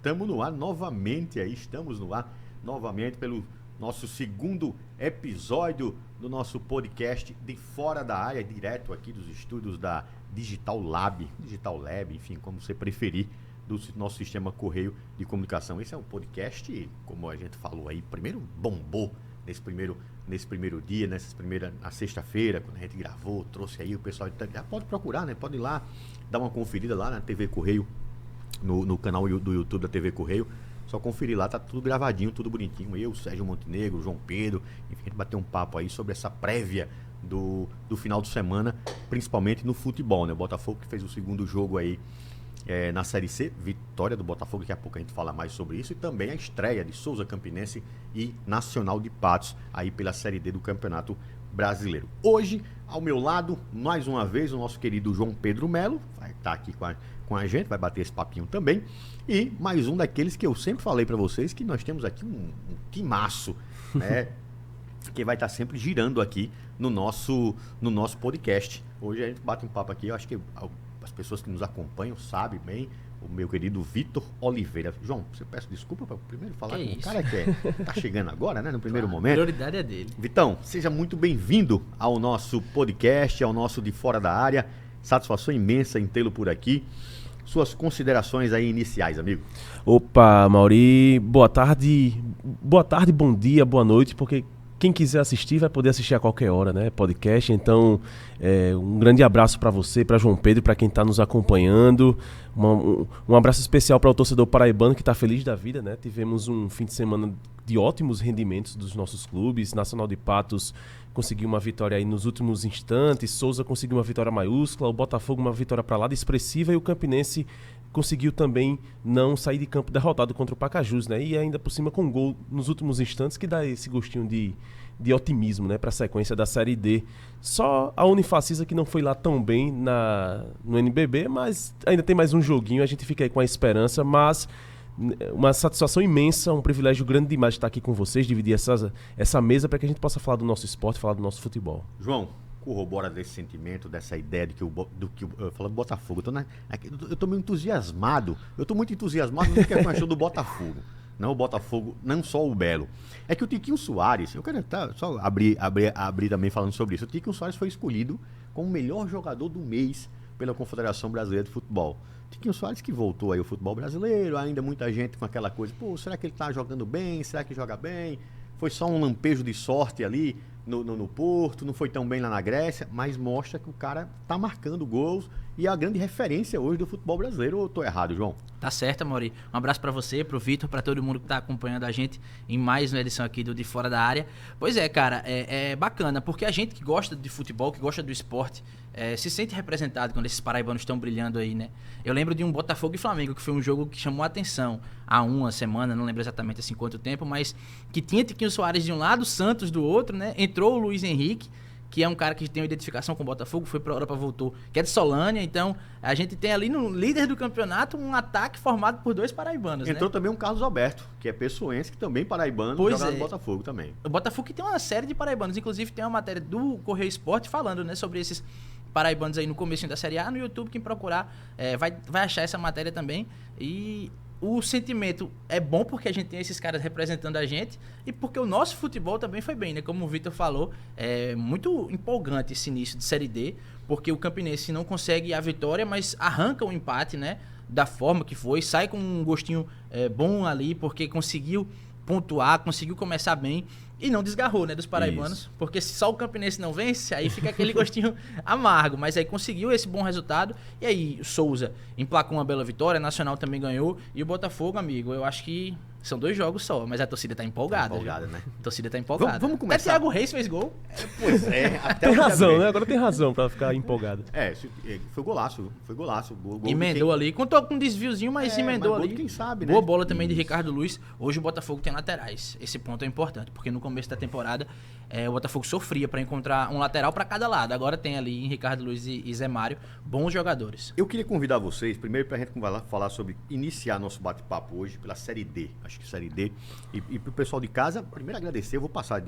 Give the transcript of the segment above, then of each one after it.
Estamos no ar novamente aí, estamos no ar novamente pelo nosso segundo episódio do nosso podcast de Fora da Área, direto aqui dos estúdios da Digital Lab, enfim, como você preferir, do nosso sistema Correio de Comunicação. Esse é um podcast, como a gente falou aí, primeiro bombou nesse primeiro dia, na sexta-feira, quando a gente gravou, trouxe aí o pessoal, já pode procurar, né? Pode ir lá, dar uma conferida lá na TV Correio, no canal do YouTube da TV Correio. Só conferir lá, tá tudo gravadinho, tudo bonitinho. Eu, Sérgio Montenegro, João Pedro, enfim, a gente bateu um papo aí sobre essa prévia do final de semana, principalmente no futebol, né? O Botafogo que fez o segundo jogo aí na Série C, vitória do Botafogo, daqui a pouco a gente fala mais sobre isso, e também a estreia de Souza Campinense e Nacional de Patos aí pela Série D do Campeonato Brasileiro. Hoje, ao meu lado, mais uma vez, o nosso querido João Pedro Melo, vai estar aqui com a gente, vai bater esse papinho também, e mais um daqueles que eu sempre falei para vocês, que nós temos aqui um timaço, né, que vai estar sempre girando aqui no nosso podcast. Hoje a gente bate um papo aqui, eu acho que as pessoas que nos acompanham sabem bem, o meu querido Vitor Oliveira. João, você peço desculpa para primeiro falar com o cara que tá chegando agora, né, no primeiro momento. A prioridade é dele. Vitão, seja muito bem-vindo ao nosso podcast, ao nosso De Fora da Área. Satisfação imensa em tê-lo por aqui. Suas considerações aí iniciais, amigo. Opa, Mauri, boa tarde, bom dia, boa noite, porque quem quiser assistir vai poder assistir a qualquer hora, né? Podcast. Então, um grande abraço para você, para João Pedro, para quem está nos acompanhando. Um abraço especial para o torcedor paraibano que está feliz da vida, né? Tivemos um fim de semana de ótimos rendimentos dos nossos clubes. Nacional de Patos conseguiu uma vitória aí nos últimos instantes. Souza conseguiu uma vitória maiúscula. O Botafogo uma vitória para lá expressiva. E o Campinense conseguiu também não sair de campo derrotado contra o Pacajus, né? E ainda por cima com um gol nos últimos instantes que dá esse gostinho de otimismo, né? Para a sequência da Série D. Só a Unifacisa que não foi lá tão bem no NBB, mas ainda tem mais um joguinho, a gente fica aí com a esperança, mas uma satisfação imensa, um privilégio grande demais de estar aqui com vocês, dividir essa mesa para que a gente possa falar do nosso esporte, falar do nosso futebol. João, corrobora desse sentimento, dessa ideia de que eu falo do Botafogo. Eu tô meio entusiasmado. Eu tô muito entusiasmado do que achou do Botafogo. Não o Botafogo, não só o Belo. É que o Tiquinho Soares, eu quero só abrir também falando sobre isso. O Tiquinho Soares foi escolhido como o melhor jogador do mês pela Confederação Brasileira de Futebol. Tiquinho Soares que voltou aí ao futebol brasileiro, ainda muita gente com aquela coisa, pô, será que ele tá jogando bem? Será que joga bem? Foi só um lampejo de sorte ali no Porto, não foi tão bem lá na Grécia, mas mostra que o cara tá marcando gols e é a grande referência hoje do futebol brasileiro. Ou eu tô errado, João? Tá certo, Mauri. Um abraço pra você, pro Vitor, pra todo mundo que tá acompanhando a gente em mais uma edição aqui do De Fora da Área. Pois é, cara, é bacana, porque a gente que gosta de futebol, que gosta do esporte, se sente representado quando esses paraibanos estão brilhando aí, né? Eu lembro de um Botafogo e Flamengo, que foi um jogo que chamou a atenção há uma semana, não lembro exatamente assim quanto tempo, mas que tinha Tiquinho Soares de um lado, Santos do outro, né? Entrou o Luiz Henrique, que é um cara que tem uma identificação com o Botafogo, foi pra Europa, voltou, que é de Solânia. Então a gente tem ali no líder do campeonato um ataque formado por dois paraibanos. Entrou, né? Também um Carlos Alberto, que é pessoense, que também paraibano, joga no Botafogo também. O Botafogo que tem uma série de paraibanos, inclusive tem uma matéria do Correio Esporte falando, né, sobre esses paraibanos aí no começo da Série A. No YouTube, quem procurar vai achar essa matéria também. E o sentimento é bom porque a gente tem esses caras representando a gente e porque o nosso futebol também foi bem, né? Como o Vitor falou, é muito empolgante esse início de Série D, porque o Campinense não consegue a vitória, mas arranca o empate, né? Da forma que foi, sai com um gostinho bom ali, porque conseguiu pontuar, conseguiu começar bem e não desgarrou, né, dos paraibanos. Isso. Porque se só o Campinense não vence, aí fica aquele gostinho amargo, mas aí conseguiu esse bom resultado, e aí o Souza emplacou uma bela vitória, Nacional também ganhou, e o Botafogo, amigo, eu acho que são 2 jogos só, mas a torcida tá empolgada. Né? A torcida tá empolgada. Vamos começar. Até Thiago Reis fez gol. Pois é. Até tem razão, né? Agora tem razão pra ficar empolgado. Foi golaço. Gol emendou ali. Contou com um desviozinho, mas emendou ali. Quem sabe, né? Boa bola também de Ricardo Luiz. Hoje o Botafogo tem laterais. Esse ponto é importante, porque no começo da temporada o Botafogo sofria pra encontrar um lateral pra cada lado. Agora tem ali Ricardo Luiz e Zé Mário, bons jogadores. Eu queria convidar vocês, primeiro pra gente falar sobre iniciar nosso bate-papo hoje pela Série D. Acho que Série D. E pro pessoal de casa, primeiro agradecer, eu vou passar,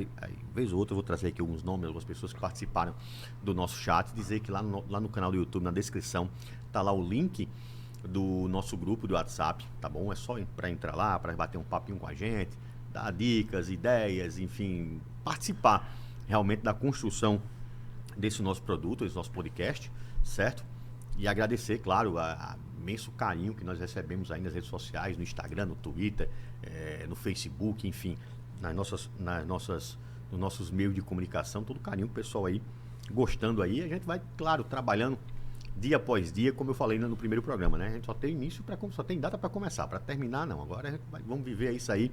vez ou outra, eu vou trazer aqui alguns nomes, algumas pessoas que participaram do nosso chat, dizer que lá no canal do YouTube, na descrição, tá lá o link do nosso grupo do WhatsApp, tá bom? É só para entrar lá, para bater um papinho com a gente, dar dicas, ideias, enfim, participar realmente da construção desse nosso produto, desse nosso podcast, certo? E agradecer, claro, a imenso carinho que nós recebemos aí nas redes sociais, no Instagram, no Twitter, no Facebook, enfim, nos nossos meios de comunicação, todo o carinho, o pessoal aí gostando aí. A gente vai, claro, trabalhando dia após dia, como eu falei no primeiro programa, né? A gente só tem início, só tem data para começar, para terminar não. Agora vamos viver isso aí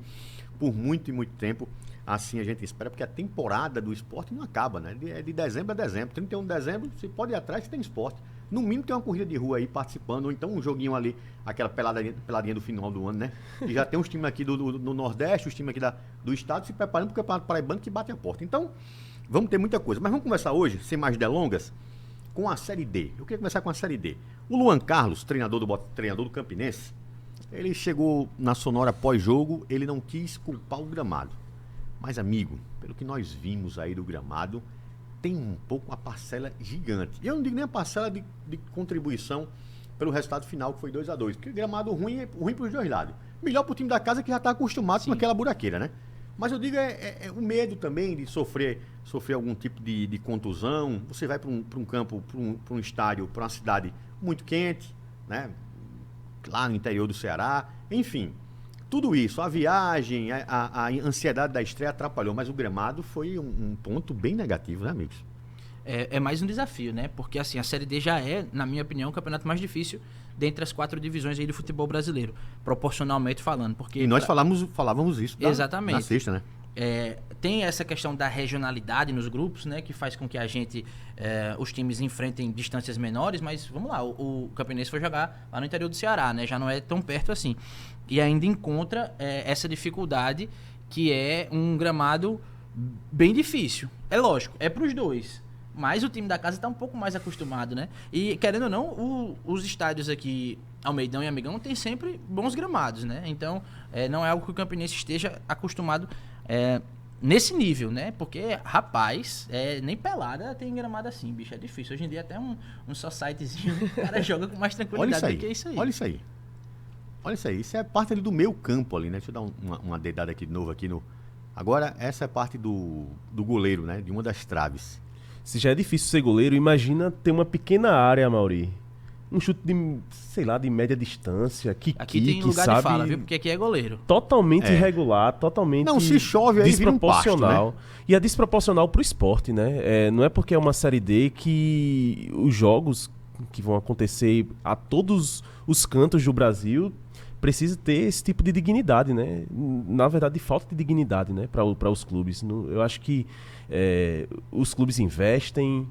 por muito e muito tempo. Assim a gente espera, porque a temporada do esporte não acaba, né? É de dezembro a dezembro. 31 de dezembro, você pode ir atrás que tem esporte. No mínimo tem uma corrida de rua aí participando, ou então um joguinho ali, aquela peladinha do final do ano, né? E já tem uns times aqui do Nordeste, os times aqui do estado se preparando para o Campeonato Paraibano que bate a porta. Então, vamos ter muita coisa. Mas vamos conversar hoje, sem mais delongas, com a Série D. Eu queria começar com a Série D. O Luan Carlos, treinador do Campinense, ele chegou na Sonora pós-jogo, ele não quis culpar o gramado. Mas, amigo, pelo que nós vimos aí do gramado, tem um pouco uma parcela gigante. E eu não digo nem a parcela de contribuição pelo resultado final, que foi 2-2. Porque gramado ruim é ruim para os dois lados. Melhor para o time da casa que já está acostumado com aquela buraqueira, né? Mas eu digo é o medo também de sofrer algum tipo de contusão. Você vai para um campo, para um estádio, para uma cidade muito quente, né? Lá no interior do Ceará. Enfim, tudo isso, a viagem, a ansiedade da estreia atrapalhou, mas o gramado foi um ponto bem negativo, né, amigos? É mais um desafio, né? Porque assim, a Série D já é, na minha opinião, o campeonato mais difícil dentre as 4 divisões aí do futebol brasileiro, proporcionalmente falando. Porque e nós falávamos isso exatamente. Na sexta, né? Tem essa questão da regionalidade nos grupos, né? Que faz com que a gente, os times enfrentem distâncias menores, mas vamos lá, o Campinense foi jogar lá no interior do Ceará, né? Já não é tão perto assim. E ainda encontra essa dificuldade, que é um gramado bem difícil. É lógico, é para os dois. Mas o time da casa está um pouco mais acostumado, né? E, querendo ou não, os estádios aqui, Almeidão e Amigão, tem sempre bons gramados, né? Então, não é algo que o Campinense esteja acostumado nesse nível, né? Porque, rapaz, nem pelada tem gramado assim, bicho. É difícil. Hoje em dia, até um societyzinho, o cara joga com mais tranquilidade do que isso aí. Olha isso aí. Olha isso aí. Isso é parte ali do meio campo ali, né? Deixa eu dar uma dedada aqui de novo aqui no... Agora, essa é parte do goleiro, né? De uma das traves. Se já é difícil ser goleiro, imagina ter uma pequena área, Mauri. Um chute de, sei lá, de média distância. Aqui tem lugar sabe, de fala, viu? Porque aqui é goleiro. Totalmente irregular, totalmente não, se chove aí desproporcional. Vira um pasto, né? E é desproporcional pro esporte, né? Não é porque é uma Série D que os jogos que vão acontecer a todos os cantos do Brasil precisa ter esse tipo de dignidade, né? Na verdade, falta de dignidade, né? Para os clubes. Eu acho que os clubes investem,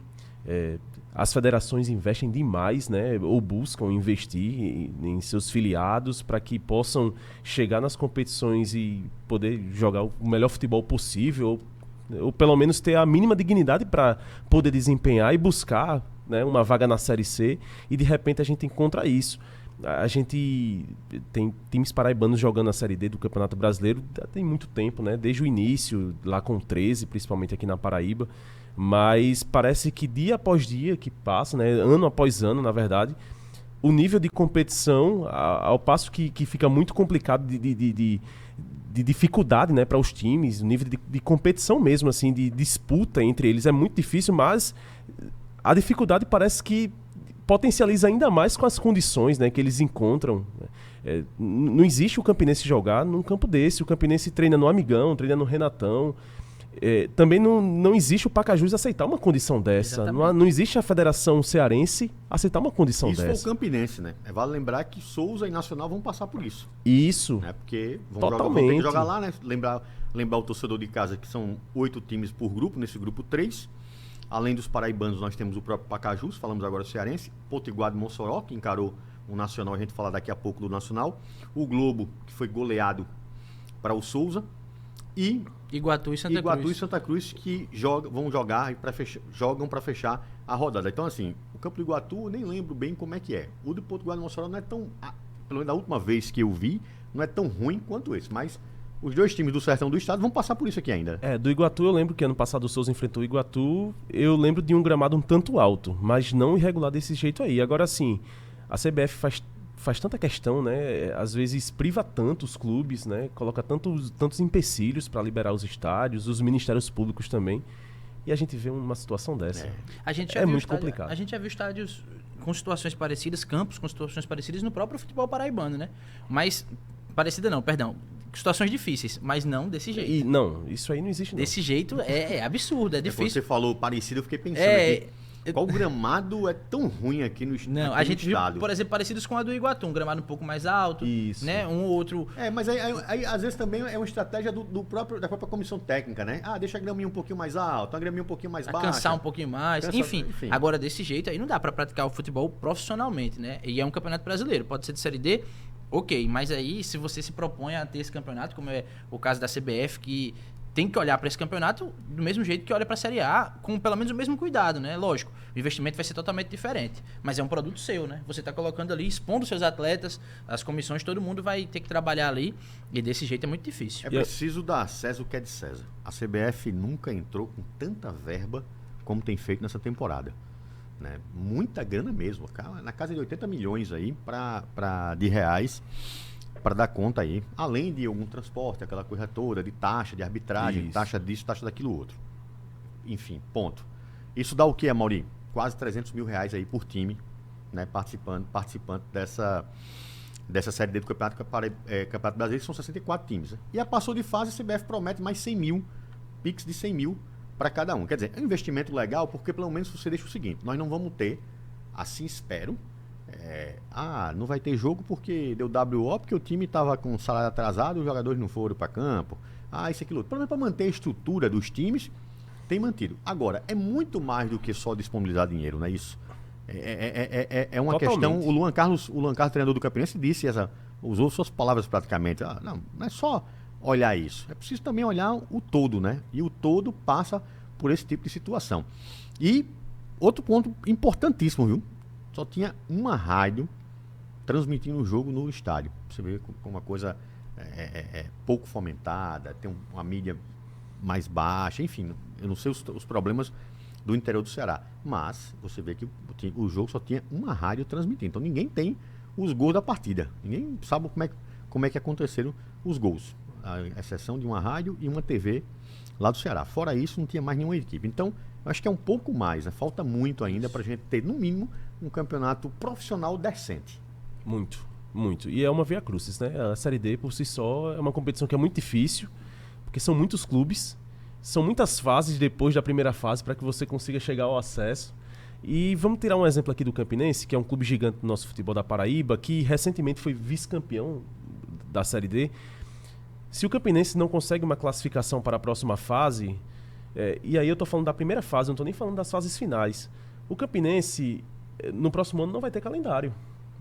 as federações investem demais, né? Ou buscam investir em seus filiados para que possam chegar nas competições e poder jogar o melhor futebol possível, ou pelo menos ter a mínima dignidade para poder desempenhar e buscar, né, uma vaga na Série C, e de repente a gente encontra isso. A gente tem times paraibanos jogando a Série D do Campeonato Brasileiro tem muito tempo, né? Desde o início, lá com 13, principalmente aqui na Paraíba. Mas parece que dia após dia que passa, né? Ano após ano, na verdade, o nível de competição, ao passo que fica muito complicado de dificuldade, né, para os times, o nível de competição mesmo, assim, de disputa entre eles é muito difícil, mas a dificuldade parece que potencializa ainda mais com as condições, né, que eles encontram. Não existe o Campinense jogar num campo desse. O Campinense treina no Amigão, treina no Renatão. Também não existe o Pacajus aceitar uma condição dessa. Não existe a Federação Cearense aceitar uma condição isso dessa. Isso foi o Campinense, né? Vale lembrar que Souza e Nacional vão passar por isso. Isso. Né? Porque vão ter que jogar lá, né? Lembrar o torcedor de casa que são 8 times por grupo, nesse grupo 3. Além dos paraibanos, nós temos o próprio Pacajus, falamos agora do Cearense, Potiguar de Mossoró, que encarou o Nacional, a gente fala daqui a pouco do Nacional, o Globo, que foi goleado para o Souza, e Iguatu e Santa Cruz, que jogam para fechar a rodada. Então, assim, o campo do Iguatu, eu nem lembro bem como é que é. O do Potiguar de Mossoró não é tão, pelo menos da última vez que eu vi, não é tão ruim quanto esse, mas os dois times do Sertão do Estado vão passar por isso aqui ainda. Do Iguatu eu lembro que ano passado o Souza enfrentou o Iguatu. Eu lembro de um gramado um tanto alto, mas não irregular desse jeito aí. Agora sim, a CBF faz tanta questão, né? Às vezes priva tanto os clubes, né? Coloca tantos empecilhos para liberar os estádios, os ministérios públicos também. E a gente vê uma situação dessa. É muito complicado. A gente já viu estádios com situações parecidas, campos com situações parecidas no próprio futebol paraibano, né? Mas, parecida não, perdão. Situações difíceis, mas não desse jeito. E não, isso aí não existe não. Desse jeito é absurdo, é difícil. Você falou parecido, eu fiquei pensando aqui. Qual gramado é tão ruim aqui no estado? Não, a gente viu, por exemplo, parecidos com a do Iguatu, um gramado um pouco mais alto, isso, né? Um ou outro... Mas aí às vezes também é uma estratégia da própria comissão técnica, né? Deixa a graminha um pouquinho mais alta, a graminha um pouquinho mais baixa. Cansar um pouquinho mais, enfim. Agora, desse jeito aí não dá pra praticar o futebol profissionalmente, né? E é um campeonato brasileiro, pode ser de Série D, ok, mas aí se você se propõe a ter esse campeonato, como é o caso da CBF, que tem que olhar para esse campeonato do mesmo jeito que olha para a Série A, com pelo menos o mesmo cuidado, né? Lógico, o investimento vai ser totalmente diferente, mas é um produto seu, né? Você está colocando ali, expondo seus atletas, as comissões, todo mundo vai ter que trabalhar ali, e desse jeito é muito difícil. É preciso dar a César o que é de César. A CBF nunca entrou com tanta verba como tem feito nessa temporada, né? Muita grana mesmo, na casa de 80 milhões aí de reais, para dar conta aí, além de algum transporte, aquela coisa toda, de taxa, de arbitragem, taxa disso, taxa daquilo outro. Enfim, ponto. Isso dá o que, Amaury? Quase 300 mil reais aí por time, né, participante dessa Série D do Campeonato Brasileiro, que são 64 times. Né? E a passou de fase, a CBF promete mais 100 mil, Pix de 100 mil para cada um. Quer dizer, é um investimento legal, porque pelo menos você deixa o seguinte, nós não vamos ter, assim espero, não vai ter jogo porque deu WO, porque o time estava com salário atrasado e os jogadores não foram para campo. Isso, aquilo. Pelo menos para manter a estrutura dos times, tem mantido. Agora, é muito mais do que só disponibilizar dinheiro, não é isso? É uma questão. O Luan Carlos, treinador do Campinense, usou suas palavras praticamente. Não é só olhar isso. É preciso também olhar o todo, né? E o todo passa por esse tipo de situação. E outro ponto importantíssimo, viu? Só tinha uma rádio transmitindo o jogo no estádio. Você vê como uma coisa pouco fomentada, tem uma mídia mais baixa, enfim, eu não sei os problemas do interior do Ceará. Mas você vê que o jogo só tinha uma rádio transmitindo. Então ninguém tem os gols da partida. Ninguém sabe como é que aconteceram os gols. A exceção de uma rádio e uma TV lá do Ceará. Fora isso, não tinha mais nenhuma equipe. Então, eu acho que é um pouco mais, né? Falta muito ainda para a gente ter, no mínimo, um campeonato profissional decente. Muito, muito. E é uma via crucis, né? A Série D, por si só, é uma competição que é muito difícil, porque são muitos clubes, são muitas fases depois da primeira fase para que você consiga chegar ao acesso. E vamos tirar um exemplo aqui do Campinense, que é um clube gigante do nosso futebol da Paraíba, que recentemente foi vice-campeão da Série D. Se o Campinense não consegue uma classificação para a próxima fase, e aí eu estou falando da primeira fase, não estou nem falando das fases finais. O Campinense, no próximo ano, não vai ter calendário.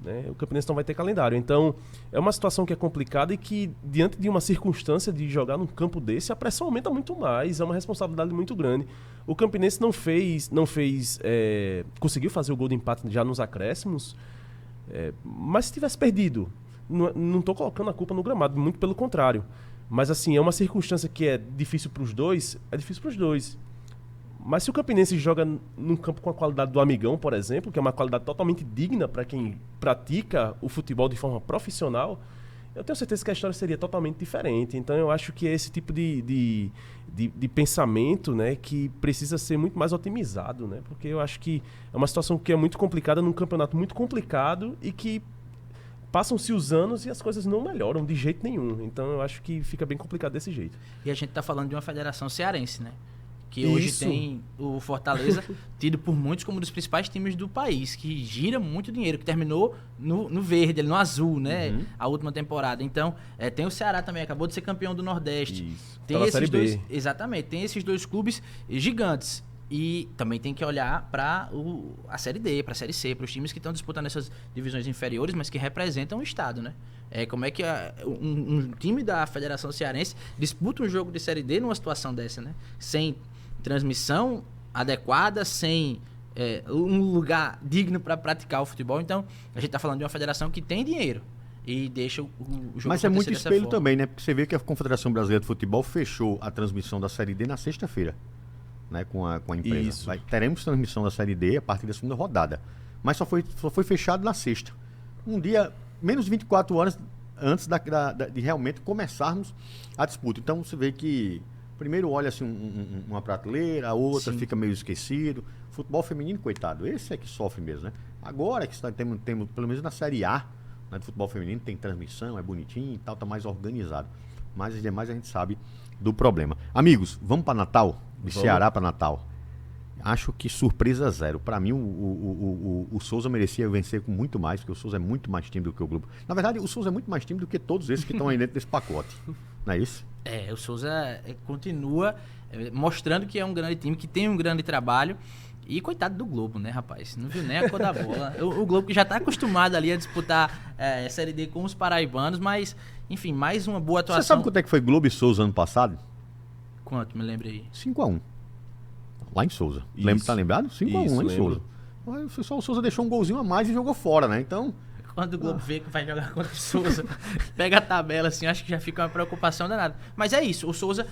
Né? O Campinense não vai ter calendário. Então, é uma situação que é complicada e que, diante de uma circunstância de jogar num campo desse, a pressão aumenta muito mais, é uma responsabilidade muito grande. O Campinense conseguiu fazer o gol de empate já nos acréscimos, mas se tivesse perdido, não estou colocando a culpa no gramado, muito pelo contrário. Mas assim, é uma circunstância que é difícil para os dois, Mas se o Campinense joga num campo com a qualidade do Amigão, por exemplo, que é uma qualidade totalmente digna para quem pratica o futebol de forma profissional, eu tenho certeza que a história seria totalmente diferente. Então eu acho que é esse tipo de pensamento, né, que precisa ser muito mais otimizado, né? Porque eu acho que é uma situação que é muito complicada, num campeonato muito complicado e que passam-se os anos e as coisas não melhoram de jeito nenhum. Então eu acho que fica bem complicado desse jeito. E a gente está falando de uma federação cearense, né? Que hoje tem o Fortaleza, tido por muitos como um dos principais times do país, que gira muito dinheiro, que terminou no verde, no azul, né? A última temporada. Então, tem o Ceará também, acabou de ser campeão do Nordeste. Isso. Tem Pela esses Série dois, B. exatamente, tem esses dois clubes gigantes. E também tem que olhar para a Série D, para a Série C, para os times que estão disputando essas divisões inferiores, mas que representam o Estado, né? Como é que um time da Federação Cearense disputa um jogo de Série D numa situação dessa, né? Sem transmissão adequada, sem um lugar digno para praticar o futebol. Então, a gente está falando de uma federação que tem dinheiro e deixa o jogo Mas é muito dessa espelho forma. também, né? Porque você vê que a Confederação Brasileira de Futebol fechou a transmissão da Série D na sexta-feira, né? Com a empresa. Isso. Teremos transmissão da Série D a partir da segunda rodada. Mas só foi fechado na sexta. Um dia menos de 24 horas antes de realmente começarmos a disputa. Então você vê que primeiro olha assim uma prateleira, a outra fica meio esquecido. Futebol feminino, coitado, esse é que sofre mesmo, né? Agora que temos pelo menos na Série A, né, de futebol feminino, tem transmissão, é bonitinho e tal, tá mais organizado. Mas as demais a gente sabe do problema. Amigos, vamos para Natal? De Ceará para Natal. Acho que surpresa zero. Para mim, o Souza merecia vencer com muito mais, porque o Souza é muito mais time do que o Globo. Na verdade, o Souza é muito mais time do que todos esses que estão aí dentro desse pacote. Não é isso? O Souza continua mostrando que é um grande time, que tem um grande trabalho. E coitado do Globo, né, rapaz? Não viu nem a cor da bola. O Globo que já está acostumado ali a disputar a Série D com os paraibanos, mas, enfim, mais uma boa atuação. Você sabe quanto é que foi Globo e Souza ano passado? Quanto? Me lembre aí. 5-1. Lá em Souza. Tá lembrado? 5-1 lá em Souza. Só o Souza deixou um golzinho a mais e jogou fora, né? Então... Quando o Globo vê que vai jogar contra o Souza, pega a tabela assim, acho que já fica uma preocupação danada. Mas é isso, o Souza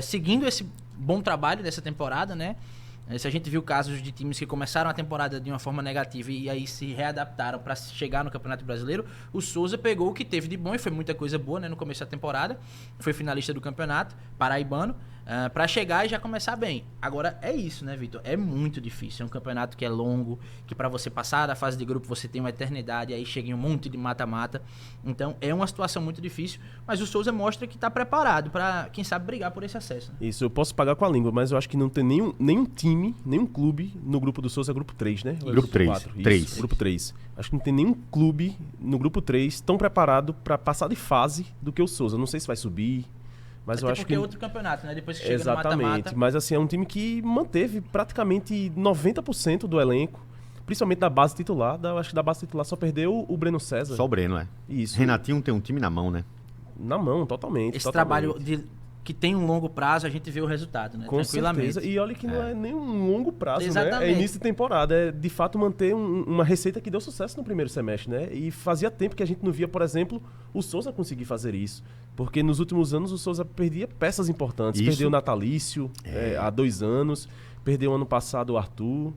seguindo esse bom trabalho dessa temporada, né? Se a gente viu casos de times que começaram a temporada de uma forma negativa e aí se readaptaram para chegar no Campeonato Brasileiro, o Souza pegou o que teve de bom e foi muita coisa boa, né, no começo da temporada. Foi finalista do campeonato paraibano, para chegar e já começar bem. Agora é isso, né, Vitor? É muito difícil. É um campeonato que é longo, que para você passar da fase de grupo você tem uma eternidade, aí chega em um monte de mata-mata. Então é uma situação muito difícil, mas o Souza mostra que está preparado para, quem sabe, brigar por esse acesso. Né? Isso, eu posso pagar com a língua, mas eu acho que não tem nenhum time, nenhum clube no grupo do Souza, grupo 3, né? Grupo 3. 3. Grupo 3. Acho que não tem nenhum clube no grupo 3 tão preparado para passar de fase do que o Souza. Não sei se vai subir, mas eu acho que... é outro campeonato, né? Depois que chega exatamente, no mata-mata... mas assim, é um time que manteve praticamente 90% do elenco, principalmente da base titular. Acho que da base titular só perdeu o Breno César. Só o Breno, é. Isso. Renatinho tem um time na mão, né? Na mão, totalmente. Esse trabalho que tem um longo prazo, a gente vê o resultado, né? Com tranquilamente. certeza. E olha que não é nem um longo prazo, exatamente, né? É início de temporada. É, de fato, manter uma receita que deu sucesso no primeiro semestre, né? E fazia tempo que a gente não via, por exemplo, o Souza conseguir fazer isso. Porque nos últimos anos o Souza perdia peças importantes. Isso. Perdeu o Natalício há 2 anos. Perdeu ano passado o Arthur.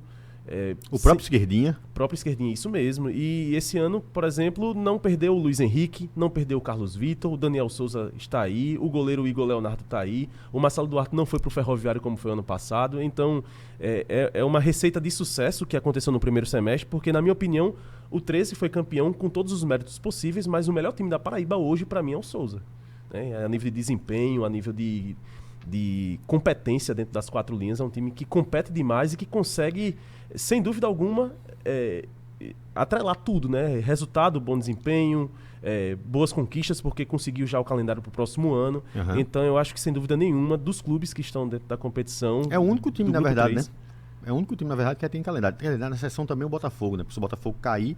O próprio Esquerdinha. Próprio Esquerdinha, isso mesmo. E esse ano, por exemplo, não perdeu o Luiz Henrique, não perdeu o Carlos Vitor, o Daniel Souza está aí, o goleiro Igor Leonardo está aí, o Marcelo Duarte não foi pro Ferroviário como foi ano passado. Então, é uma receita de sucesso que aconteceu no primeiro semestre, porque, na minha opinião, o 13 foi campeão com todos os méritos possíveis, mas o melhor time da Paraíba hoje, para mim, é o Souza. A nível de desempenho, a nível de competência dentro das 4 linhas, é um time que compete demais e que consegue, sem dúvida alguma, atrelar tudo, né? Resultado, bom desempenho, boas conquistas, porque conseguiu já o calendário para o próximo ano. Uhum. Então eu acho que, sem dúvida nenhuma, dos clubes que estão dentro da competição... É o único time, na verdade, 3, né? É o único time, na verdade, que tem calendário. Tem calendário na seção também o Botafogo, né? Porque se o Botafogo cair,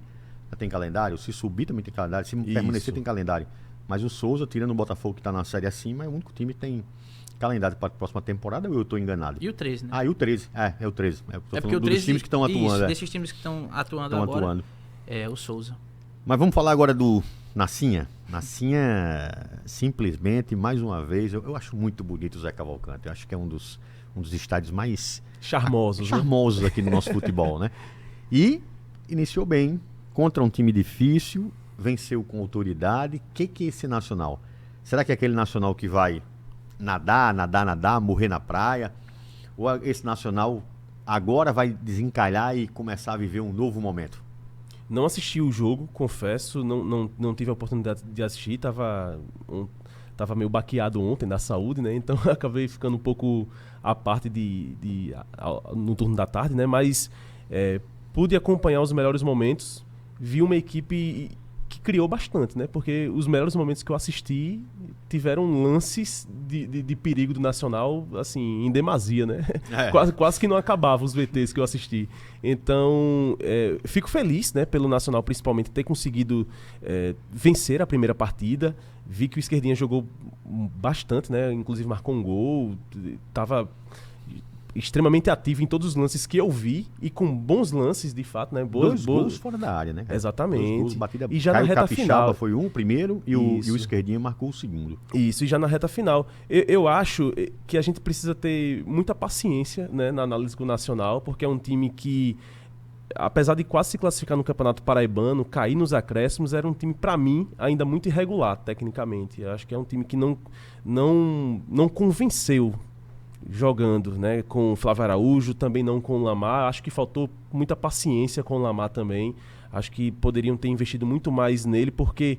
já tem calendário. Se subir, também tem calendário. Se permanecer, tem calendário. Mas o Souza, tirando o Botafogo que está na série acima, é o único time que tem calendário para a próxima temporada, ou eu estou enganado? E o 13, né? Ah, e o 13. É o 13. Porque o 13... dos times que estão atuando. Desses times que estão atuando agora, é o Souza. Mas vamos falar agora do Nassinha. Nassinha, simplesmente, mais uma vez, eu acho muito bonito o Zé Cavalcante. Eu acho que é um dos estádios mais... charmosos aqui no nosso futebol, né? E iniciou bem, contra um time difícil, venceu com autoridade. O que é esse Nacional? Será que é aquele Nacional que vai nadar, morrer na praia? Ou esse Nacional agora vai desencalhar e começar a viver um novo momento? Não assisti o jogo, confesso, não tive a oportunidade de assistir, tava meio baqueado ontem na saúde, né? Então acabei ficando um pouco à parte no turno da tarde, né? Mas pude acompanhar os melhores momentos, vi uma equipe que criou bastante, né? Porque os melhores momentos que eu assisti tiveram lances de perigo do Nacional, assim, em demasia, né? Quase que não acabava os VTs que eu assisti. Então, fico feliz, né, pelo Nacional, principalmente, ter conseguido vencer a primeira partida. Vi que o Esquerdinha jogou bastante, né? Inclusive marcou um gol, estava extremamente ativo em todos os lances que eu vi e com bons lances, de fato, né? Dois gols fora da área, né? Exatamente. 2 gols, batida. E já Caio na reta Capixaba final foi o primeiro e o Esquerdinha marcou o segundo. Isso, e já na reta final. Eu acho que a gente precisa ter muita paciência, né, na análise do Nacional, porque é um time que apesar de quase se classificar no Campeonato Paraibano, cair nos acréscimos, era um time, para mim, ainda muito irregular, tecnicamente. Eu acho que é um time que não convenceu jogando, né? Com o Flávio Araújo, também não com o Lamar. Acho que faltou muita paciência com o Lamar também. Acho que poderiam ter investido muito mais nele, porque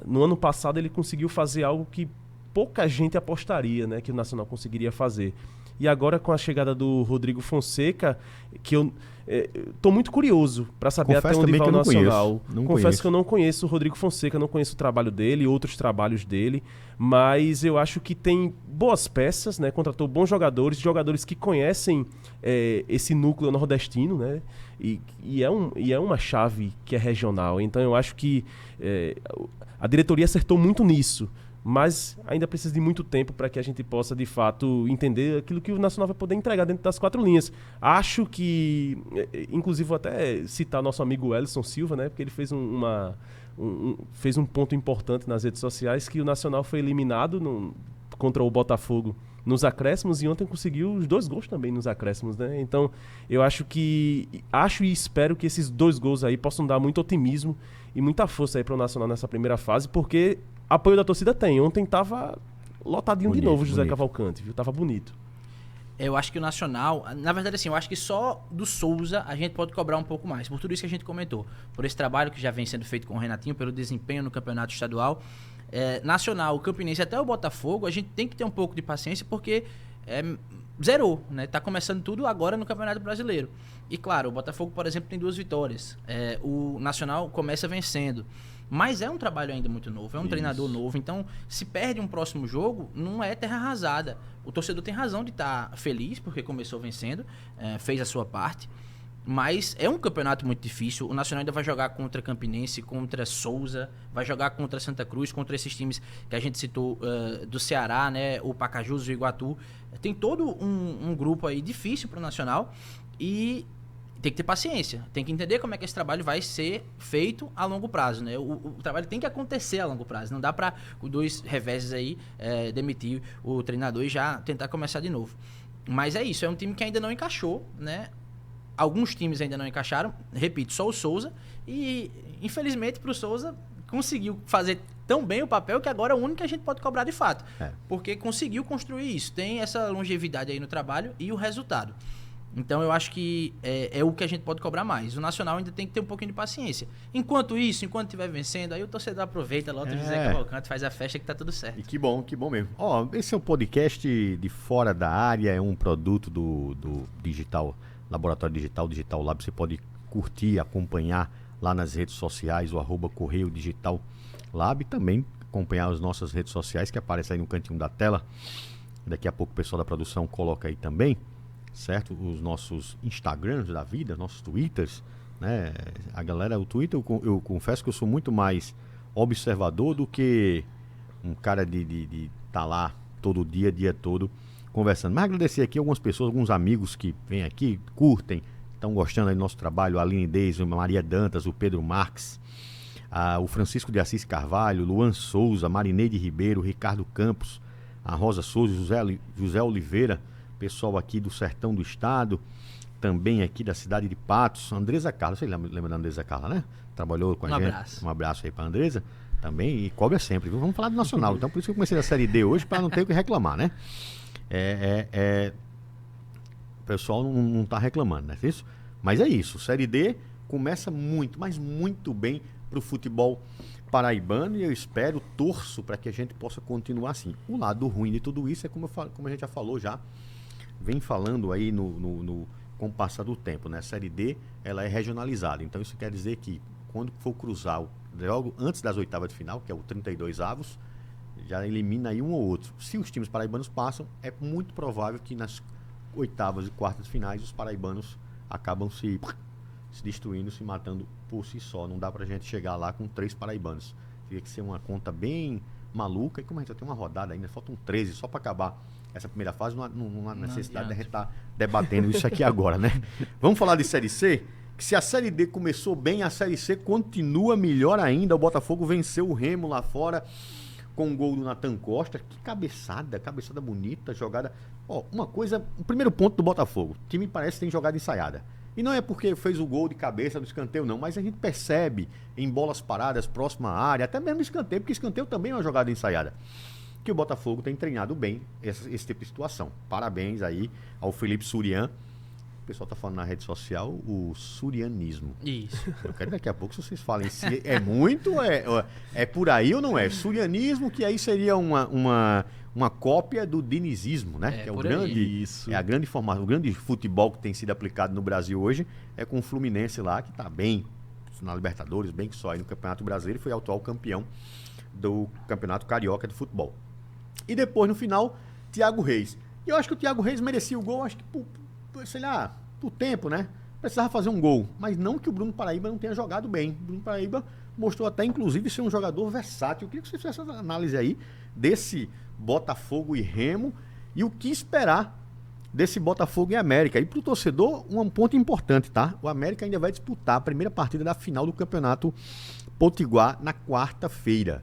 no ano passado ele conseguiu fazer algo que pouca gente apostaria, né? Que o Nacional conseguiria fazer. E agora com a chegada do Rodrigo Fonseca, que eu estou muito curioso para saber Confesso até onde também vai que o eu não Nacional. conheço. Não Confesso conheço. que eu não conheço o Rodrigo Fonseca, não conheço o trabalho dele, outros trabalhos dele, mas eu acho que tem boas peças, né? Contratou bons jogadores que conhecem esse núcleo nordestino, né? E é uma chave que é regional. Então eu acho que a diretoria acertou muito nisso. Mas ainda precisa de muito tempo para que a gente possa, de fato, entender aquilo que o Nacional vai poder entregar dentro das 4 linhas. Acho que, inclusive, vou até citar nosso amigo Elison Silva, né? Porque ele fez fez um ponto importante nas redes sociais, que o Nacional foi eliminado contra o Botafogo nos acréscimos, e ontem conseguiu os 2 gols também nos acréscimos, né? Então, eu acho e espero que esses 2 gols aí possam dar muito otimismo e muita força aí para o Nacional nessa primeira fase, porque apoio da torcida tem. Ontem tava lotadinho de novo, José Cavalcante, viu? Tava bonito. Eu acho que o Nacional, na verdade assim, eu acho que só do Souza a gente pode cobrar um pouco mais, por tudo isso que a gente comentou, por esse trabalho que já vem sendo feito com o Renatinho, pelo desempenho no campeonato estadual. Nacional, o Campinense até o Botafogo, a gente tem que ter um pouco de paciência, porque zerou, né? Tá começando tudo agora no Campeonato Brasileiro. E claro, o Botafogo, por exemplo, tem 2 vitórias. O Nacional começa vencendo. Mas é um trabalho ainda muito novo, é um treinador novo. Então, se perde um próximo jogo, não é terra arrasada. O torcedor tem razão de estar feliz, porque começou vencendo, fez a sua parte. Mas é um campeonato muito difícil. O Nacional ainda vai jogar contra Campinense, contra Souza, vai jogar contra Santa Cruz, contra esses times que a gente citou do Ceará, né? O Pacajus, o Iguatu. Tem todo um grupo aí difícil para o Nacional e tem que ter paciência. Tem que entender como é que esse trabalho vai ser feito a longo prazo, né? O trabalho tem que acontecer a longo prazo. Não dá para, com 2 reveses aí, demitir o treinador e já tentar começar de novo. Mas é isso, é um time que ainda não encaixou, né? Alguns times ainda não encaixaram, repito, só o Souza, e infelizmente pro Souza conseguiu fazer tão bem o papel que agora é o único que a gente pode cobrar de fato, porque conseguiu construir isso, tem essa longevidade aí no trabalho e o resultado. Então eu acho que é o que a gente pode cobrar mais. O Nacional ainda tem que ter um pouquinho de paciência. Enquanto estiver vencendo, aí o torcedor aproveita logo o José Cavalcante, faz a festa que tá tudo certo. E que bom mesmo. Esse é um podcast de Fora da Área, é um produto do Digital Laboratório Digital Lab. Você pode curtir, acompanhar lá nas redes sociais, o @Correio Digital Lab, e também acompanhar as nossas redes sociais que aparecem aí no cantinho da tela. Daqui a pouco o pessoal da produção coloca aí também, certo? Os nossos Instagrams da vida, nossos Twitters, né? A galera, o Twitter, eu confesso que eu sou muito mais observador do que um cara de tá lá todo dia todo conversando. Mas agradecer aqui algumas pessoas, alguns amigos que vêm aqui, curtem, estão gostando aí do nosso trabalho, a Aline Deis, a Maria Dantas, o Pedro Marques, o Francisco de Assis Carvalho, Luan Souza, Marineide Ribeiro, Ricardo Campos, a Rosa Souza, José Oliveira, pessoal aqui do Sertão do Estado, também aqui da cidade de Patos, Andresa Carla, você lembra da Andresa Carla, né? Trabalhou com a gente. Abraço. Um abraço aí pra Andresa também, e cobra sempre, viu? Vamos falar do Nacional, então por isso que eu comecei na Série D hoje, para não ter o que reclamar, né? O pessoal não tá reclamando, né? Isso? Mas é isso, Série D começa muito, mas muito bem pro futebol paraibano, e eu espero, torço para que a gente possa continuar assim. O lado ruim de tudo isso é como a gente já falou, vem falando aí com o passar do tempo, né? A Série D, ela é regionalizada, então isso quer dizer que quando for cruzar logo antes das oitavas de final, que é o 32 avos, já elimina aí um ou outro. Se os times paraibanos passam, é muito provável que nas oitavas e quartas de finais os paraibanos acabam se destruindo, se matando por si só. Não dá pra gente chegar lá com 3 paraibanos. Teria que ser uma conta bem maluca. E como a gente já tem uma rodada ainda, faltam 13 só para acabar essa primeira fase, não há necessidade de a gente estar debatendo isso aqui agora, né? Vamos falar de Série C? Que se a Série D começou bem, a Série C continua melhor ainda. O Botafogo venceu o Remo lá fora com um gol do Nathan Costa. Que cabeçada bonita, jogada. O primeiro ponto do Botafogo. O time parece que tem jogada ensaiada. E não é porque fez o gol de cabeça do escanteio, não, mas a gente percebe em bolas paradas próxima à área, até mesmo escanteio, porque escanteio também é uma jogada ensaiada, que o Botafogo tem treinado bem esse tipo de situação. Parabéns aí ao Felipe Surian. O pessoal tá falando na rede social o surianismo. Isso. Eu quero daqui a pouco se vocês falem se é muito, é por aí ou não é. Surianismo, que aí seria uma cópia do dinizismo, né? Que é o por grande, aí. Isso. é a grande formação, o grande futebol que tem sido aplicado no Brasil hoje é com o Fluminense lá, que tá bem na Libertadores, bem que só aí no Campeonato Brasileiro, e foi atual campeão do Campeonato Carioca de Futebol. E depois, no final, Thiago Reis. E eu acho que o Thiago Reis merecia o gol, acho que sei lá, por tempo, né? Precisava fazer um gol. Mas não que o Bruno Paraíba não tenha jogado bem. O Bruno Paraíba mostrou até, inclusive, ser um jogador versátil. Eu queria que você fizesse essa análise aí desse Botafogo e Remo e o que esperar desse Botafogo e América. E pro torcedor, um ponto importante, tá? O América ainda vai disputar a primeira partida da final do Campeonato Potiguar na quarta-feira.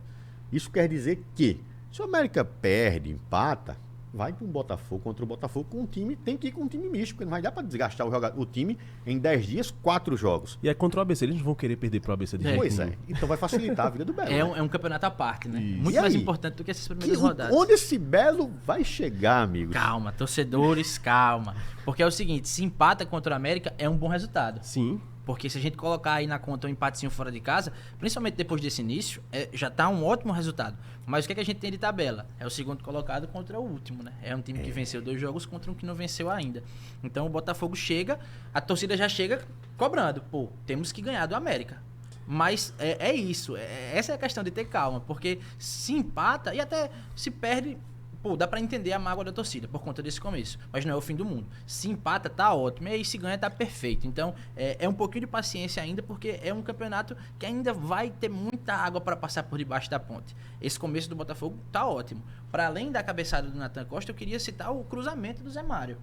Isso quer dizer que, se o América perde, empata, vai para um Botafogo contra o Botafogo com um time, tem que ir com um time misto, porque não vai dar para desgastar o time em 10 dias, 4 jogos. E é contra o ABC, eles não vão querer perder pro ABC de jeito Pois nenhum. é, então vai facilitar a vida do Belo. É um campeonato à parte, né? Isso. Muito E mais aí? importante do que essas primeiras Que- rodadas. onde esse Belo vai chegar, amigos? Calma, torcedores, calma. Porque é o seguinte, se empata contra o América, é um bom resultado. Sim. Porque se a gente colocar aí na conta um empatezinho fora de casa, principalmente depois desse início, já tá um ótimo resultado. Mas o que, é que a gente tem de tabela? É o segundo colocado contra o último, né? É um time que venceu 2 jogos contra um que não venceu ainda. Então o Botafogo chega, a torcida já chega cobrando. Pô, temos que ganhar do América. Mas é isso. Essa é a questão de ter calma. Porque se empata e até se perde... Pô, dá pra entender a mágoa da torcida por conta desse começo. Mas não é o fim do mundo. Se empata, tá ótimo. E aí se ganha, tá perfeito. Então, é um pouquinho de paciência ainda, porque é um campeonato que ainda vai ter muita água pra passar por debaixo da ponte. Esse começo do Botafogo tá ótimo. Para além da cabeçada do Nathan Costa, eu queria citar o cruzamento do Zé Mário.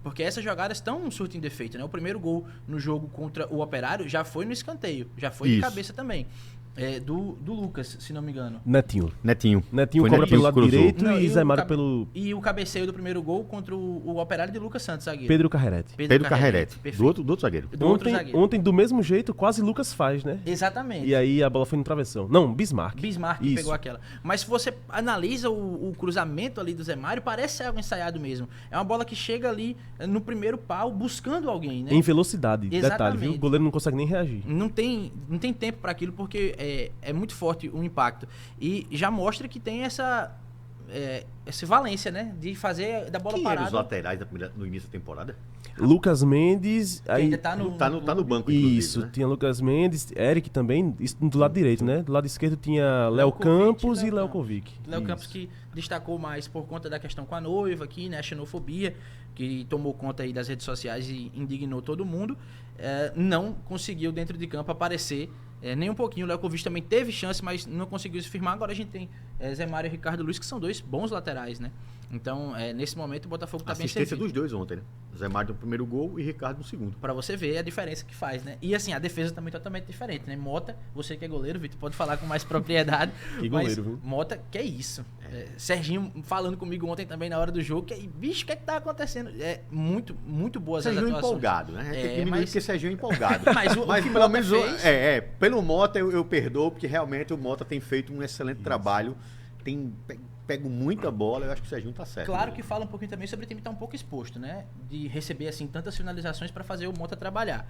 Porque essas jogadas estão um surto em defeito, né? O primeiro gol no jogo contra o Operário já foi no escanteio. Já foi de Isso. cabeça também. Do Lucas, se não me engano. Netinho. Netinho. Netinho Foi cobra Netinho pelo lado que cruzou. direito Não, e e Zé o Mário cab- pelo E o cabeceio do primeiro gol contra o Operário de Lucas Santos, zagueiro. Pedro Carrerete. Pedro Carrerete, Perfeito. do outro zagueiro. Do outro zagueiro. Ontem, do mesmo jeito, quase Lucas faz, né? Exatamente. E aí a bola foi no travessão. Não, Bismarck. Bismarck Isso. pegou aquela. Mas se você analisa o cruzamento ali do Zé Mário, parece algo ensaiado mesmo. É uma bola que chega ali no primeiro pau, buscando alguém, né? Em velocidade. Detalhe, Exatamente. viu? O goleiro não consegue nem reagir. Não tem tempo para aquilo porque é muito forte o impacto. E já mostra que tem essa valência, né? De fazer da bola Quem eram os parada. laterais no início da temporada? Lucas Mendes. Que Aí, ainda tá no Tá no clube. banco, inclusive, isso, né? tinha Lucas Mendes, Eric também, isso do lado direito, né? Do lado esquerdo tinha Léo Kovic, Campos e Léo Léo Campos. Kovic. Léo Isso. Campos que destacou mais por conta da questão com a noiva aqui, né? A xenofobia, que tomou conta aí das redes sociais e indignou todo mundo. Não conseguiu dentro de campo aparecer nem um pouquinho. O Léo Kovic também teve chance, mas não conseguiu se firmar. Agora a gente tem Zé Mário e Ricardo Luiz, que são 2 bons laterais, né? Então, nesse momento, o Botafogo tá bem Assistência servido. dos dois ontem, né? Zé Mário no primeiro gol e Ricardo no segundo. Pra você ver a diferença que faz, né? E assim, a defesa também é totalmente diferente, né? Mota, você que é goleiro, Vitor, pode falar com mais propriedade. Que mas goleiro, viu? Mota, que é isso. Serginho falando comigo ontem também na hora do jogo, bicho, o que é que tá acontecendo? muito, muito boas as Serginho atuações. empolgado, né? Tem que diminuir mas- porque Serginho é empolgado. Mas o que pelo Mota menos fez- pelo Mota eu perdoo, porque realmente o Mota tem feito um excelente trabalho. Tem pego muita bola, eu acho que o Serginho tá certo. Claro né? que fala um pouquinho também sobre o time estar um pouco exposto, né? De receber, assim, tantas finalizações para fazer o Mota trabalhar.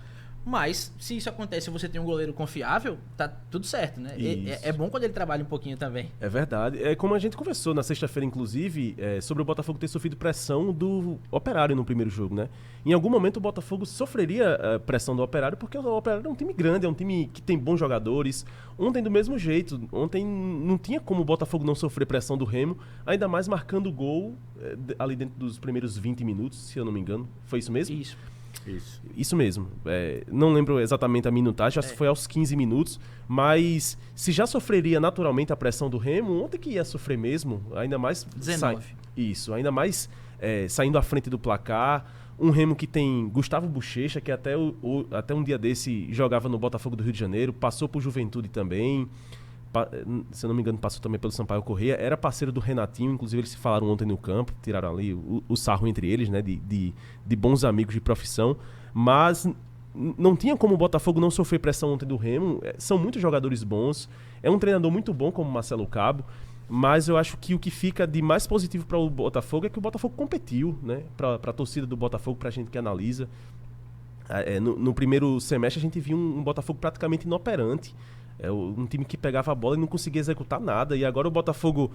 Mas, se isso acontece e você tem um goleiro confiável, tá tudo certo, né? Isso. É bom quando ele trabalha um pouquinho também. É verdade. É como a gente conversou na sexta-feira, inclusive, sobre o Botafogo ter sofrido pressão do Operário no primeiro jogo, né? Em algum momento o Botafogo sofreria pressão do Operário, porque o Operário é um time grande, é um time que tem bons jogadores. Ontem do mesmo jeito. Ontem não tinha como o Botafogo não sofrer pressão do Remo, ainda mais marcando o gol ali dentro dos primeiros 20 minutos, se eu não me engano. Foi isso mesmo? Isso. Isso mesmo. Não lembro exatamente a minutagem, acho que foi aos 15 minutos, mas se já sofreria naturalmente a pressão do Remo, ontem que ia sofrer mesmo, ainda mais... 19. Isso, ainda mais saindo à frente do placar. Um Remo que tem Gustavo Bochecha, que até um dia desse jogava no Botafogo do Rio de Janeiro, passou por Juventude também, se eu não me engano passou também pelo Sampaio Corrêa, era parceiro do Renatinho, inclusive eles se falaram ontem no campo, tiraram ali o sarro entre eles, né, de bons amigos de profissão, mas não tinha como o Botafogo não sofrer pressão ontem do Remo. São muitos jogadores bons. É um treinador muito bom como Marcelo Cabo. Mas eu acho que o que fica de mais positivo para o Botafogo é que o Botafogo competiu, né? Para a torcida do Botafogo, para a gente que analisa. No primeiro semestre a gente viu um Botafogo praticamente inoperante. Um time que pegava a bola e não conseguia executar nada. E agora o Botafogo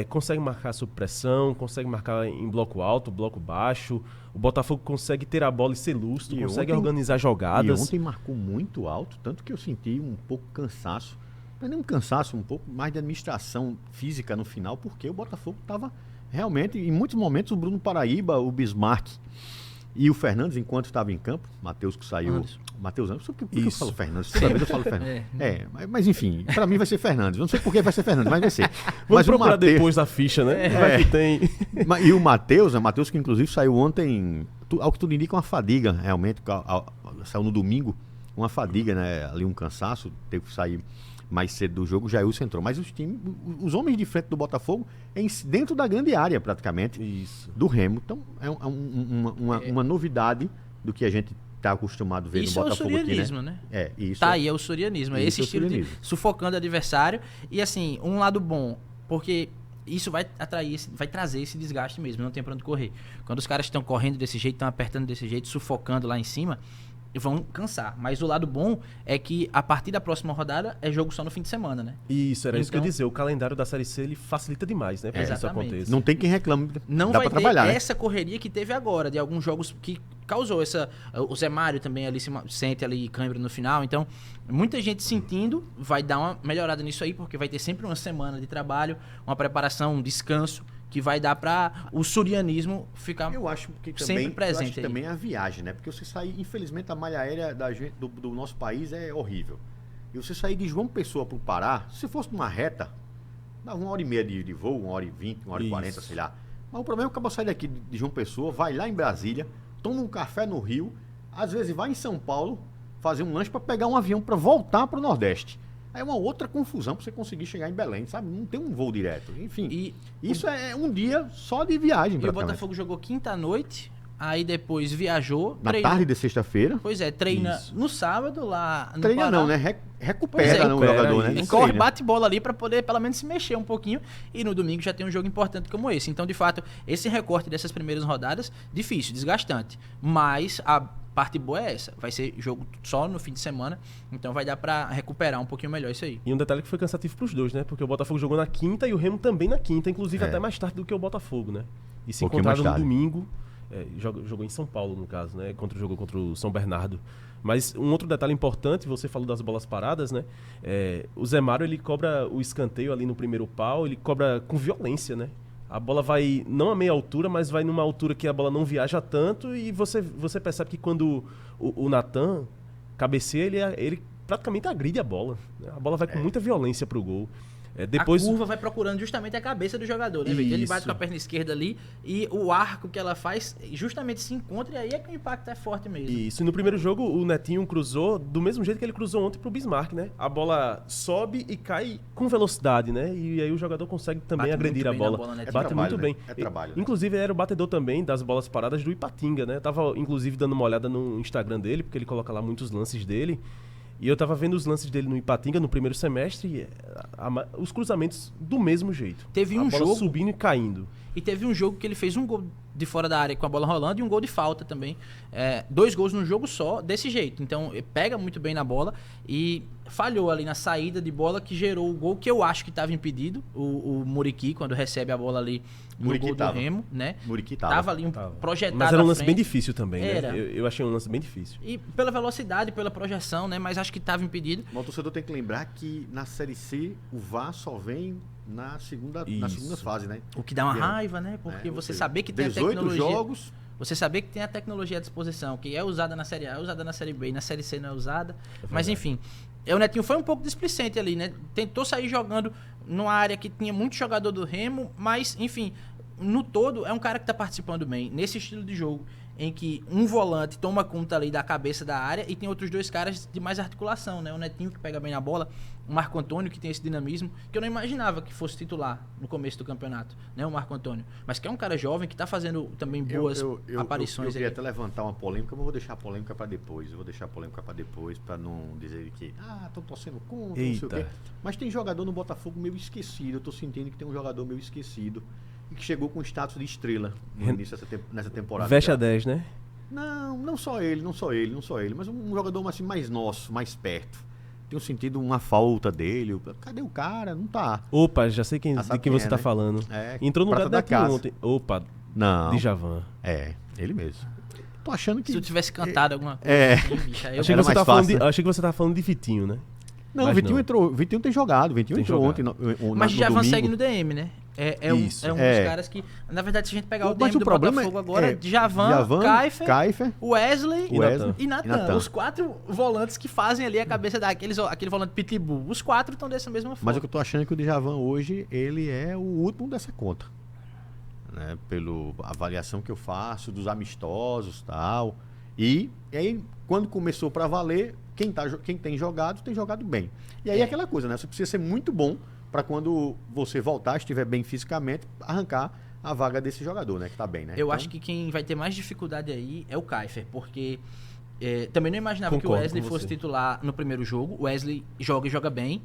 consegue marcar sob pressão, consegue marcar em bloco alto, bloco baixo. O Botafogo consegue ter a bola e ser lúcido, consegue organizar jogadas. E ontem marcou muito alto, tanto que eu senti um pouco cansaço. Não é nem um cansaço, um pouco mais de administração física no final, porque o Botafogo estava realmente, em muitos momentos, o Bruno Paraíba, o Bismarck e o Fernandes, enquanto estava em campo, Matheus que saiu... Matheus, não sei por que eu falo Fernandes, toda vez eu falo Fernandes. Mas enfim, para mim vai ser Fernandes. Eu não sei por que vai ser Fernandes, mas vai ser. Vamos procurar depois da ficha, né? Vai que tem. E o Matheus, Matheus que inclusive saiu ontem, ao que tudo indica, uma fadiga, realmente, saiu no domingo, uma fadiga, né? Ali um cansaço, teve que sair mais cedo do jogo, o Jailson entrou. Mas os homens de frente do Botafogo, dentro da grande área, praticamente, do Remo. Então, é uma novidade do que a gente está acostumado a ver no Botafogo aqui, né? Isso é o sorianismo, né? Isso. Tá aí, é o sorianismo. É esse estilo de sufocando o adversário. E assim, um lado bom, porque isso vai trazer esse desgaste mesmo, não tem pra onde correr. Quando os caras estão correndo desse jeito, estão apertando desse jeito, sufocando lá em cima, vão cansar. Mas o lado bom é que a partir da próxima rodada é jogo só no fim de semana, né? Isso, isso que eu ia dizer. O calendário da Série C ele facilita demais, né? Pra que isso aconteça. Não tem quem reclame. Não dá vai pra ter trabalhar, essa correria que teve agora, de alguns jogos que causou essa... O Zé Mário também ali sente ali câimbra no final. Então, muita gente sentindo, vai dar uma melhorada nisso aí, porque vai ter sempre uma semana de trabalho, uma preparação, um descanso, que vai dar para o sorianismo ficar sempre presente. Eu acho que também é a viagem, né? Porque você sair, infelizmente, a malha aérea do nosso país é horrível. E você sair de João Pessoa para o Pará, se fosse numa reta, dava 1h30 de voo, 1h20, 1h40, sei lá. Mas o problema é que acaba sair daqui de João Pessoa, vai lá em Brasília, toma um café no Rio, às vezes vai em São Paulo fazer um lanche para pegar um avião para voltar para o Nordeste. Aí é uma outra confusão para você conseguir chegar em Belém, sabe? Não tem um voo direto. Enfim, isso é um dia só de viagem. E o Botafogo jogou quinta-noite, aí depois viajou. Na tarde de sexta-feira. Pois é, treina no sábado lá no Treina Pará. Não, né? Recupera o jogador, né? Corre, bate bola ali para poder pelo menos se mexer um pouquinho. E no domingo já tem um jogo importante como esse. Então, de fato, esse recorte dessas primeiras rodadas, difícil, desgastante. Mas a parte boa é essa. Vai ser jogo só no fim de semana. Então vai dar pra recuperar um pouquinho melhor isso aí. E um detalhe que foi cansativo pros dois, né? Porque o Botafogo jogou na quinta e o Remo também na quinta. Inclusive até mais tarde do que o Botafogo, né? E se encontraram no domingo. Jogou em São Paulo, no caso, né? Jogou contra o São Bernardo. Mas um outro detalhe importante, você falou das bolas paradas, né? O Zé Mário, ele cobra o escanteio ali no primeiro pau, ele cobra com violência, né? A bola vai, não a meia altura, mas vai numa altura que a bola não viaja tanto e você percebe que quando o Natan cabeceia, ele praticamente agride a bola. Né? A bola vai com muita violência pro gol. Depois... A curva vai procurando justamente a cabeça do jogador, né? Ele bate com a perna esquerda ali e o arco que ela faz justamente se encontra e aí é que o impacto é forte mesmo. Isso, e no primeiro jogo o Netinho cruzou do mesmo jeito que ele cruzou ontem pro Bismarck, né? A bola sobe e cai com velocidade, né? E aí o jogador consegue também agredir a bola. Bate muito bem. É trabalho. Inclusive era o batedor também das bolas paradas do Ipatinga, né? Eu tava inclusive dando uma olhada no Instagram dele, porque ele coloca lá muitos lances dele. E eu tava vendo os lances dele no Ipatinga no primeiro semestre e os cruzamentos do mesmo jeito. Teve um jogo subindo e caindo. E teve um jogo que ele fez um gol de fora da área com a bola rolando e um gol de falta também. 2 gols num jogo só, desse jeito. Então, ele pega muito bem na bola e falhou ali na saída de bola que gerou o gol que eu acho que estava impedido. O Muriqui, quando recebe a bola ali no gol do Remo, né? Muriqui tava ali projetado. Mas era um lance bem difícil também, né? Eu achei um lance bem difícil. E pela velocidade, pela projeção, né? Mas acho que estava impedido. Mas o torcedor tem que lembrar que na Série C o VAR só vem na segunda fase, né? O que dá uma raiva, né? Porque você saber que tem a tecnologia... jogos... Você saber que tem a tecnologia à disposição, que é usada na Série A, é usada na Série B, e na Série C não é usada. Mas enfim, o Netinho foi um pouco displicente ali, né? Tentou sair jogando numa área que tinha muito jogador do Remo, mas enfim, no todo é um cara que tá participando bem, nesse estilo de jogo. em que um volante toma conta ali da cabeça da área e tem outros 2 caras de mais articulação, né? O Netinho, que pega bem na bola, o Marco Antônio, que tem esse dinamismo, que eu não imaginava que fosse titular no começo do campeonato, né? O Marco Antônio. Mas que é um cara jovem que tá fazendo também boas aparições. Eu queria até levantar uma polêmica, mas eu vou deixar a polêmica para depois. Para não dizer que, estão torcendo contra, não sei o quê. Mas tem jogador no Botafogo meio esquecido. Eu tô sentindo que tem um jogador meio esquecido e que chegou com status de estrela no início nessa temporada. Veste a 10, né? Não só ele, mas um jogador assim, mais nosso, mais perto. Tenho sentido uma falta dele. Cadê o cara? Não tá. Opa, já sei de quem você tá falando. Entrou no lugar da casa ontem. Opa, não. Djavan. Ele mesmo. Tô achando que... Se eu tivesse cantado alguma coisa assim, bicho, aí achei que você tá falando de Vitinho, né? Não, o Vitinho entrou. O Vitinho tem jogado. O Vitinho entrou ontem. Mas Djavan segue no DM, né? É um dos caras que... Na verdade, se a gente pegar o DM do Botafogo agora, Djavan, Kaifer, Wesley e Natan. Os 4 volantes que fazem ali a cabeça aquele volante pitbull. Os 4 estão dessa mesma forma. Mas o que eu tô achando é que o Djavan hoje, ele é o último dessa conta. Né? Pela avaliação que eu faço dos amistosos e tal. E aí, quando começou pra valer, quem tem jogado bem. E aí é aquela coisa, né? Você precisa ser muito bom para quando você voltar, estiver bem fisicamente, arrancar a vaga desse jogador, né? Que tá bem, né? Eu acho que quem vai ter mais dificuldade aí é o Kaifer, porque também não imaginava que o Wesley fosse titular no primeiro jogo. O Wesley joga bem.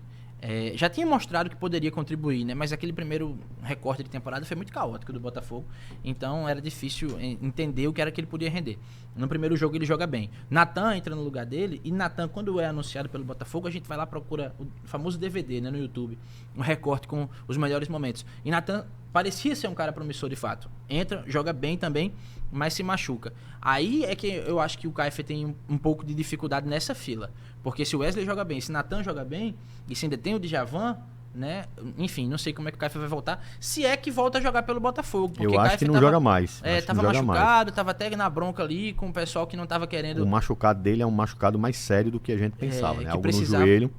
Já tinha mostrado que poderia contribuir, né? Mas aquele primeiro recorte de temporada foi muito caótico do Botafogo. Então era difícil entender o que era que ele podia render. No primeiro jogo ele joga bem. Natan entra no lugar dele. E Natan, quando é anunciado pelo Botafogo, a gente vai lá, procura o famoso DVD, né, no YouTube. Um recorte com os melhores momentos. E Natan parecia ser um cara promissor de fato. Entra, joga bem também, mas se machuca. Aí é que eu acho que o Kaifer tem um pouco de dificuldade nessa fila. Porque se o Wesley joga bem, se Natan joga bem, e se ainda tem o Djavan, né? Enfim, não sei como é que o Kaifer vai voltar. Se é que volta a jogar pelo Botafogo. Porque eu acho que não joga mais. Tava machucado, tava até na bronca ali com o pessoal que não tava querendo. O machucado dele é um machucado mais sério do que a gente pensava, né? Algo no joelho.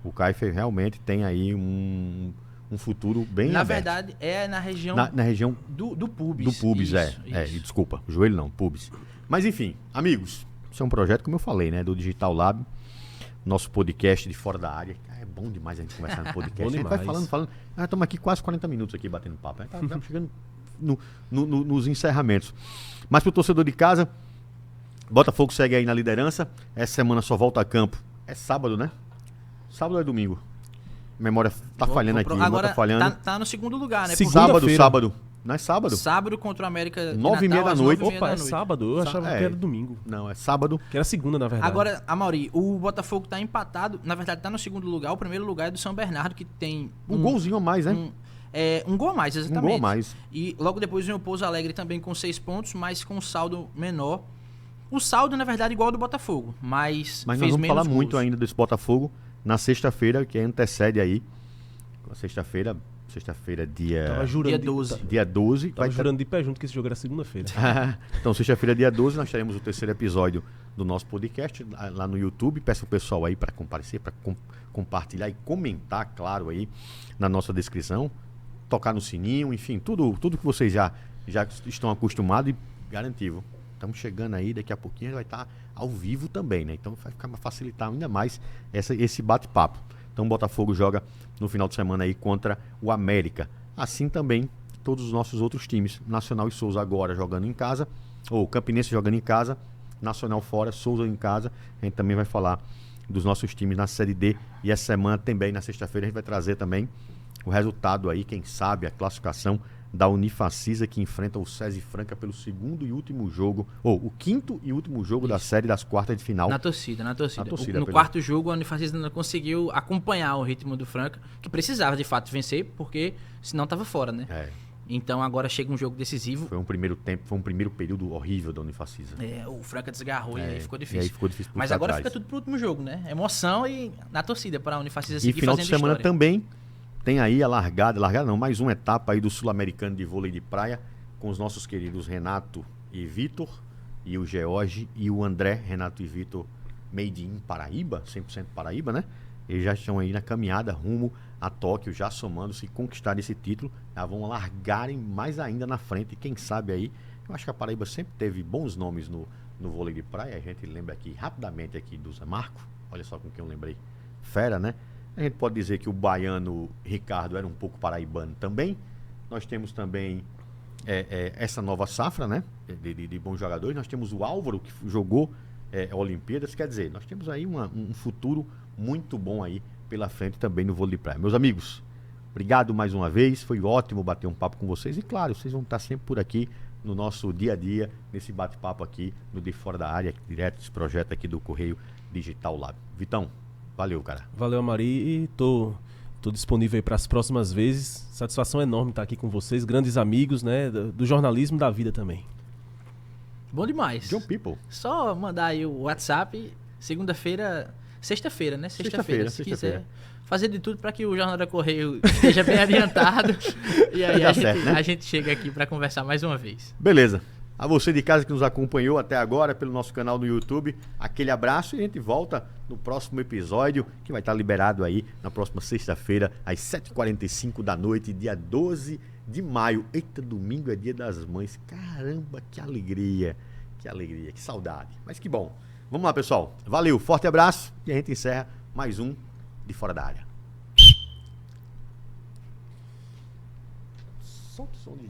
O Kaifer realmente tem aí um futuro bem na aberto. Verdade, é na região, na região do pubis. Do pubis, isso. Desculpa, joelho não, pubis. Mas enfim, amigos, isso é um projeto, como eu falei, né? Do Digital Lab, nosso podcast de fora da área. É bom demais a gente conversar no podcast. A gente vai falando. Estamos aqui quase 40 minutos aqui batendo papo. Estamos chegando nos encerramentos. Mas pro torcedor de casa, Botafogo segue aí na liderança. Essa semana só volta a campo. É sábado, né? Sábado ou é domingo? Memória tá falhando aqui. Agora tá falhando. Tá no segundo lugar, né? Sábado. Não é sábado? Sábado contra o América. 9h30 da noite. Opa, é sábado. Eu achava que era domingo. Não, é sábado. Que era segunda, na verdade. Agora, Amaury, o Botafogo tá empatado. Na verdade, tá no segundo lugar. O primeiro lugar é do São Bernardo, que tem um golzinho a mais, né? Um gol a mais, exatamente. Um gol a mais. E logo depois vem o Pouso Alegre também com 6 pontos, mas com um saldo menor. O saldo, na verdade, é igual ao do Botafogo, mas nós fez vamos falar gols. muito ainda desse Botafogo na sexta-feira, que antecede aí. Sexta-feira, dia 12. Dia 12. Tava jurando de pé junto que esse jogo era segunda-feira. Então, sexta-feira, dia 12, nós teremos o terceiro episódio do nosso podcast lá no YouTube. Peço ao pessoal aí para comparecer, para compartilhar e comentar, claro, aí na nossa descrição. Tocar no sininho, enfim, tudo que vocês já estão acostumados e garantivo. Estamos chegando aí, daqui a pouquinho vai estar ao vivo também, né? Então vai facilitar ainda mais esse bate-papo. Então o Botafogo joga no final de semana aí contra o América. Assim também todos os nossos outros times. Nacional e Souza agora jogando em casa, ou Campinense jogando em casa, Nacional fora, Souza em casa. A gente também vai falar dos nossos times na Série D. E essa semana também, na sexta-feira, a gente vai trazer também o resultado aí, quem sabe, a classificação da Unifacisa, que enfrenta o César Franca pelo segundo e último jogo, ou o quinto e último jogo da série das quartas de final. Na torcida. No quarto jogo, a Unifacisa não conseguiu acompanhar o ritmo do Franca, que precisava de fato vencer, porque senão estava fora, né? Então agora chega um jogo decisivo. Foi um primeiro período horrível da Unifacisa. O Franca desgarrou e aí ficou difícil. E aí ficou difícil. Mas agora fica tudo pro último jogo, né? Emoção e na torcida para a Unifacisa seguir fazendo fazendo história. E final de semana história. também tem aí a largada não, mais uma etapa aí do Sul-Americano de vôlei de praia, com os nossos queridos Renato e Vitor, e o George e o André. Renato e Vitor, made in Paraíba, 100% Paraíba, né? Eles já estão aí na caminhada rumo a Tóquio, já somando, se conquistar esse título, já vão largarem mais ainda na frente, e quem sabe aí Eu acho que a Paraíba sempre teve bons nomes no vôlei de praia. A gente lembra aqui, rapidamente, aqui do Zé Marco. Olha só com quem eu lembrei. Fera, né? A gente pode dizer que o baiano Ricardo era um pouco paraibano também. Nós temos também essa nova safra, né? De bons jogadores. Nós temos o Álvaro, que jogou Olimpíadas. Quer dizer, nós temos aí um futuro muito bom aí pela frente também no vôlei de praia. Meus amigos, obrigado mais uma vez. Foi ótimo bater um papo com vocês. E claro, vocês vão estar sempre por aqui no nosso dia a dia, nesse bate-papo aqui no De Fora da Área, direto desse projeto aqui do Correio Digital Lab. Vitão, valeu, cara. Valeu, Amari, e tô disponível aí para as próximas vezes. Satisfação enorme estar aqui com vocês, grandes amigos, né, do jornalismo da vida também. Bom demais. John People. Só mandar aí o WhatsApp, sexta-feira, né? Sexta-feira, se quiser. Fazer de tudo para que o Jornal da Correio esteja bem adiantado. E aí a gente chega aqui para conversar mais uma vez. Beleza. A você de casa que nos acompanhou até agora pelo nosso canal no YouTube, aquele abraço e a gente volta no próximo episódio, que vai estar liberado aí na próxima sexta-feira, às 7h45 da noite, dia 12 de maio. Eita, domingo é dia das mães. Caramba, que alegria, que saudade. Mas que bom. Vamos lá, pessoal. Valeu, forte abraço e a gente encerra mais um De Fora da Área. Solta o som de...